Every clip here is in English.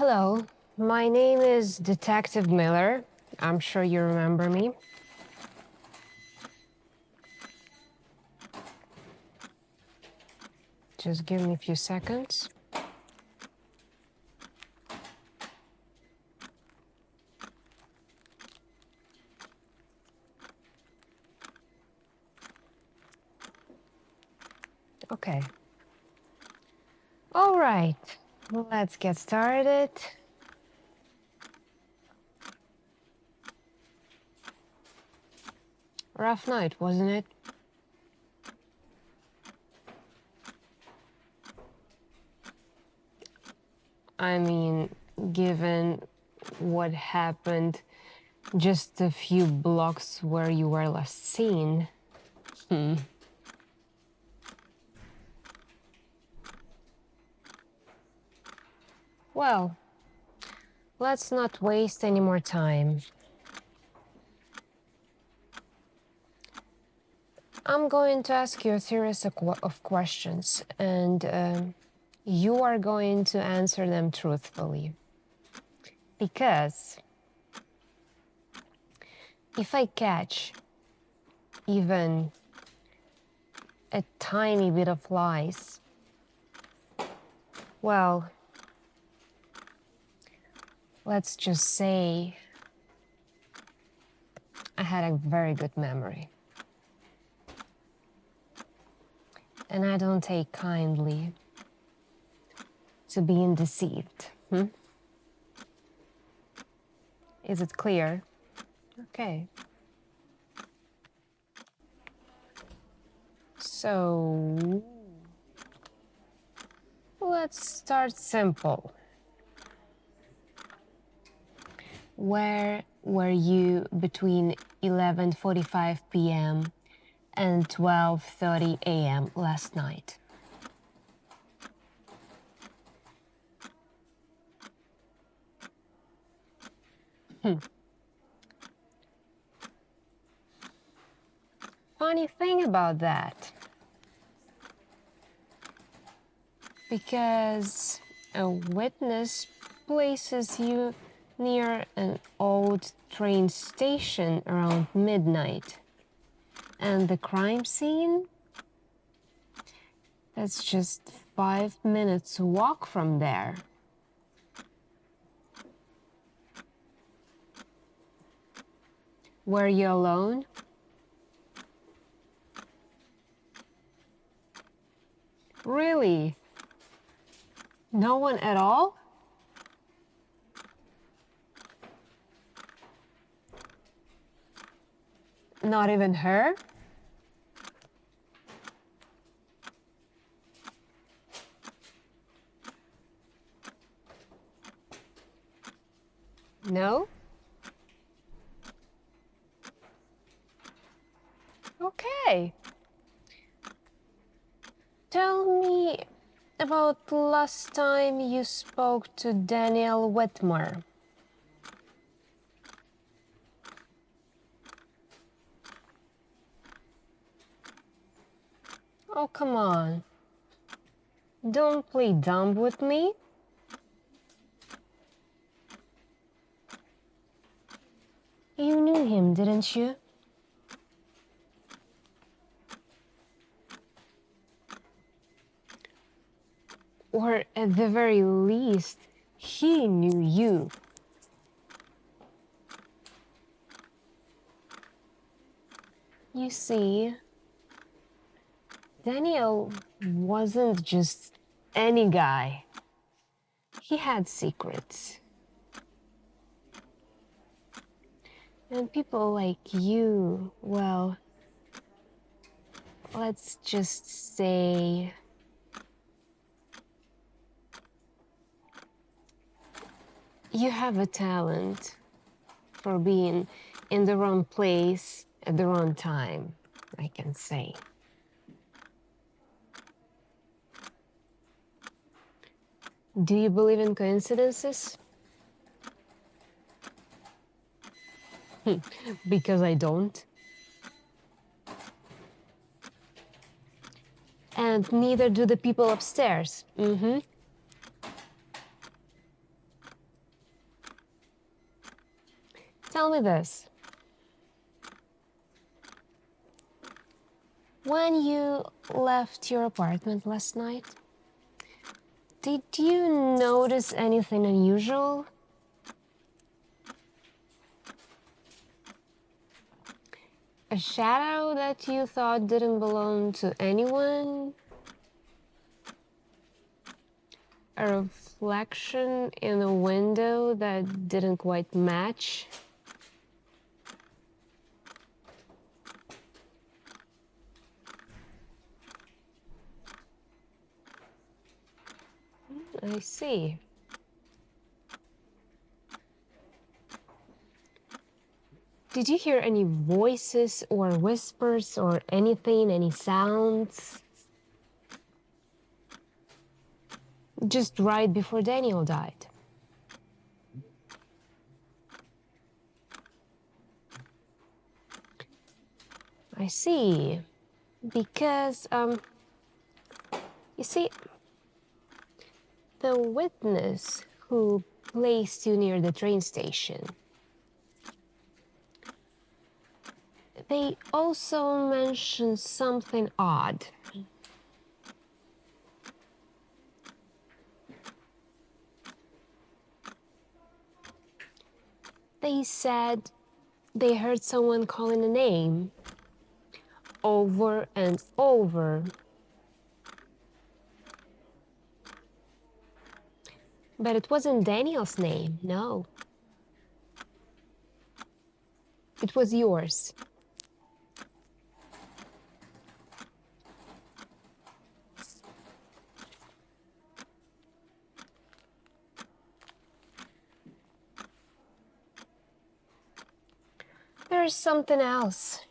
Hello, my name is Detective Miller. I'm sure you remember me. Just give me a few seconds. Okay. All right, let's get started. Rough night, wasn't it? I mean, given what happened just a few blocks where you were last seen. Well, let's not waste any more time. I'm going to ask you a series of questions, and you are going to answer them truthfully. Because if I catch even a tiny bit of lies, well, let's just say I had a very good memory. And I don't take kindly to being deceived. Is it clear? Okay. So, let's start simple. Where were you between 11:45 p.m. and 12:30 a.m. last night? Funny thing about that, because a witness places you near an old train station around midnight, and the crime scene, that's just 5 minutes walk from there. Were you alone? Really? No one at all? Not even her? No? Okay. Tell me about the last time you spoke to Daniel Whitmer. Oh, come on. Don't play dumb with me. You knew him, didn't you? Or at the very least, he knew you. You see, Daniel wasn't just any guy. He had secrets. And people like you, well, let's just say you have a talent for being in the wrong place at the wrong time, I can say. Do you believe in coincidences? Because I don't. And neither do the people upstairs. Tell me this. When you left your apartment last night, did you notice anything unusual? A shadow that you thought didn't belong to anyone? A reflection in a window that didn't quite match? I see. Did you hear any voices or whispers or anything, any sounds? Just right before Daniel died. I see. Because, you see, the witness who placed you near the train station, they also mentioned something odd. They said they heard someone calling a name over and over. But it wasn't Daniel's name, no. It was yours. There's something else.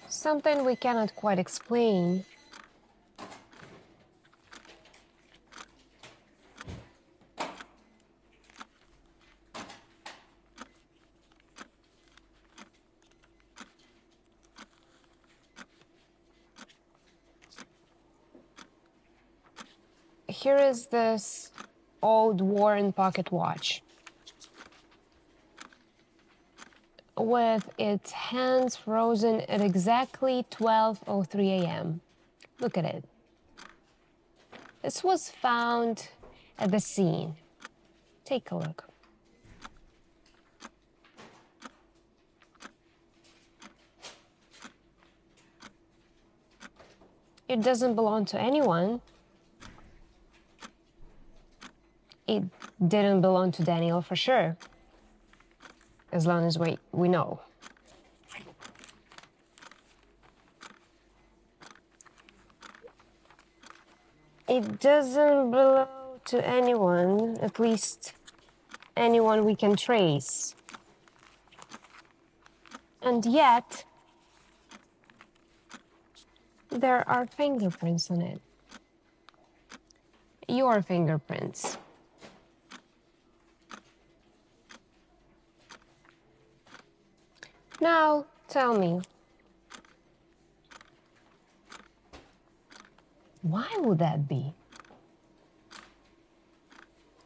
Something we cannot quite explain. Here is this old worn pocket watch with its hands frozen at exactly 12:03 a.m. Look at it. This was found at the scene. Take a look. It doesn't belong to anyone. It didn't belong to Daniel for sure, as long as we know. It doesn't belong to anyone, at least anyone we can trace. And yet, there are fingerprints on it. Your fingerprints. Now, tell me, why would that be?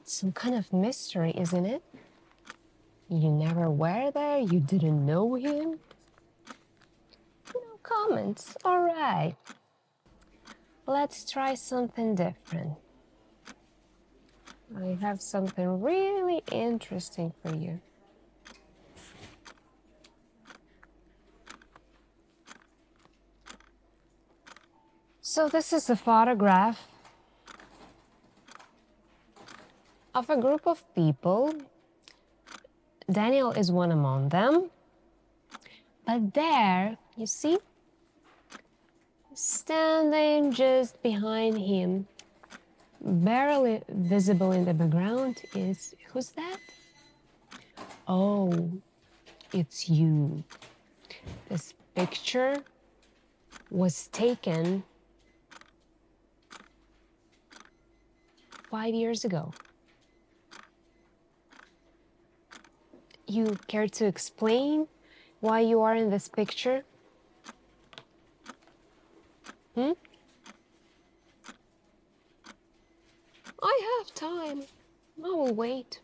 It's some kind of mystery, isn't it? You never were there, you didn't know him? No comments, all right. Let's try something different. I have something really interesting for you. So this is a photograph of a group of people. Daniel is one among them. But there, you see, standing just behind him, barely visible in the background, is, who's that? Oh, it's you. This picture was taken 5 years ago. You care to explain why you are in this picture? I have time. I will wait.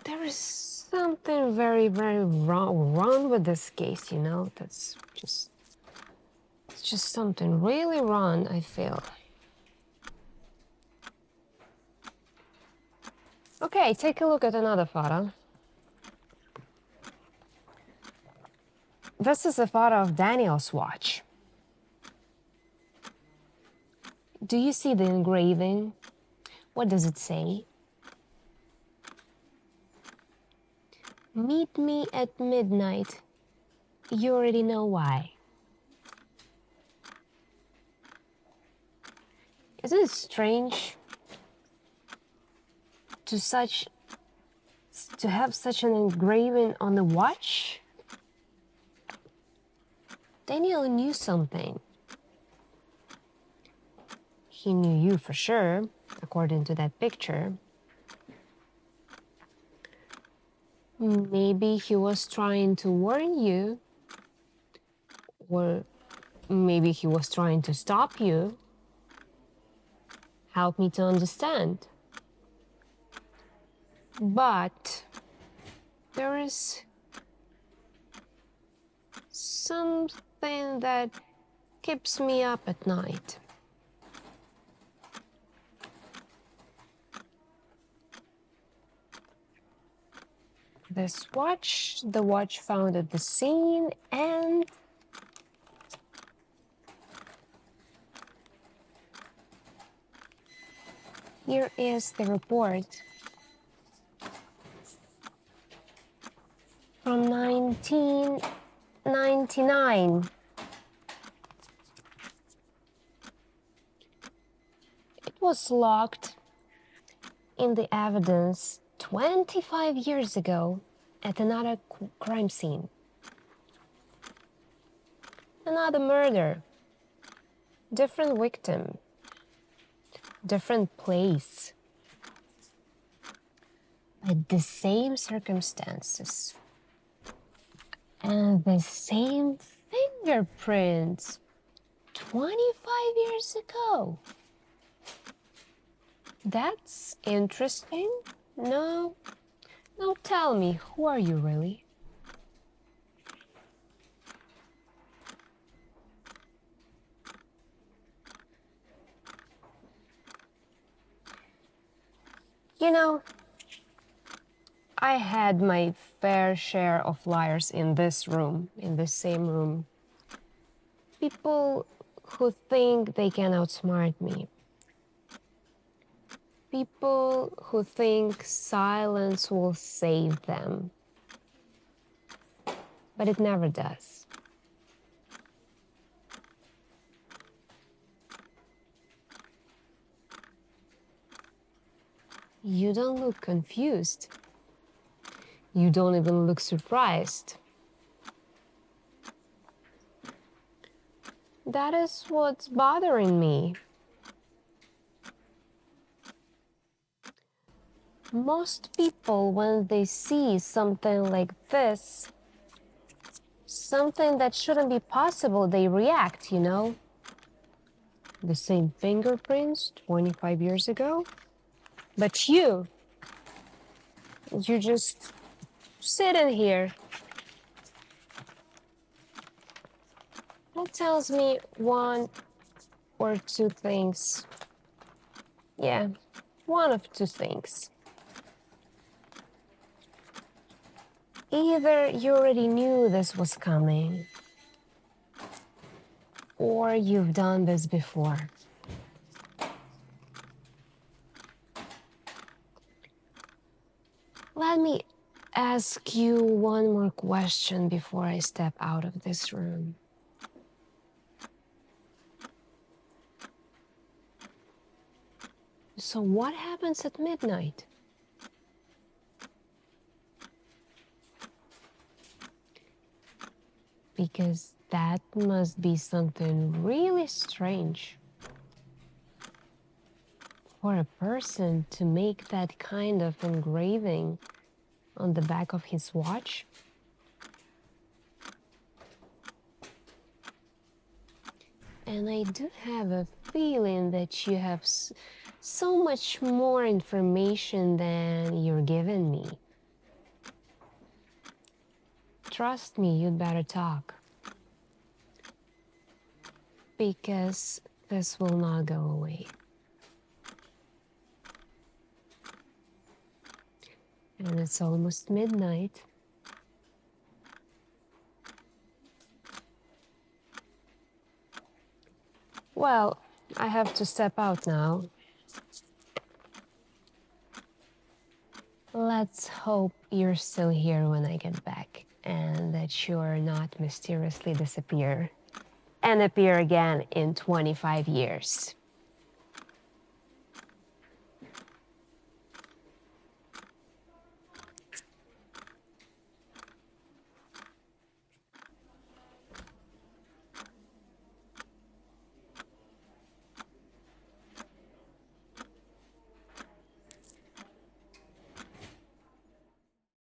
There is something very, very wrong with this case, you know? It's just something really wrong, I feel. Okay, take a look at another photo. This is a photo of Daniel's watch. Do you see the engraving? What does it say? Meet me at midnight. You already know why. Isn't it strange to have such an engraving on the watch? Daniel knew something. He knew you for sure, according to that picture. Maybe he was trying to warn you, or maybe he was trying to stop you. Help me to understand. But there is something that keeps me up at night. This watch, the watch found at the scene, and here is the report from 1999. It was locked in the evidence 25 years ago at another crime scene. Another murder. Different victim. Different place. But the same circumstances. And the same fingerprints 25 years ago. That's interesting. No, tell me, who are you really? You know, I had my fair share of liars in this room, in this same room. People who think they can outsmart me. People who think silence will save them. But it never does. You don't look confused. You don't even look surprised. That is what's bothering me. Most people, when they see something like this, something that shouldn't be possible, they react, you know? The same fingerprints 25 years ago. But you just sitting here. That tells me one or two things. Yeah, one of two things. Either you already knew this was coming, or you've done this before. Let me ask you one more question before I step out of this room. So what happens at midnight? Because that must be something really strange for a person to make that kind of engraving on the back of his watch. And I do have a feeling that you have so much more information than you're giving me. Trust me, you'd better talk. Because this will not go away. And it's almost midnight. Well, I have to step out now. Let's hope you're still here when I get back and that you're not mysteriously disappear and appear again in 25 years.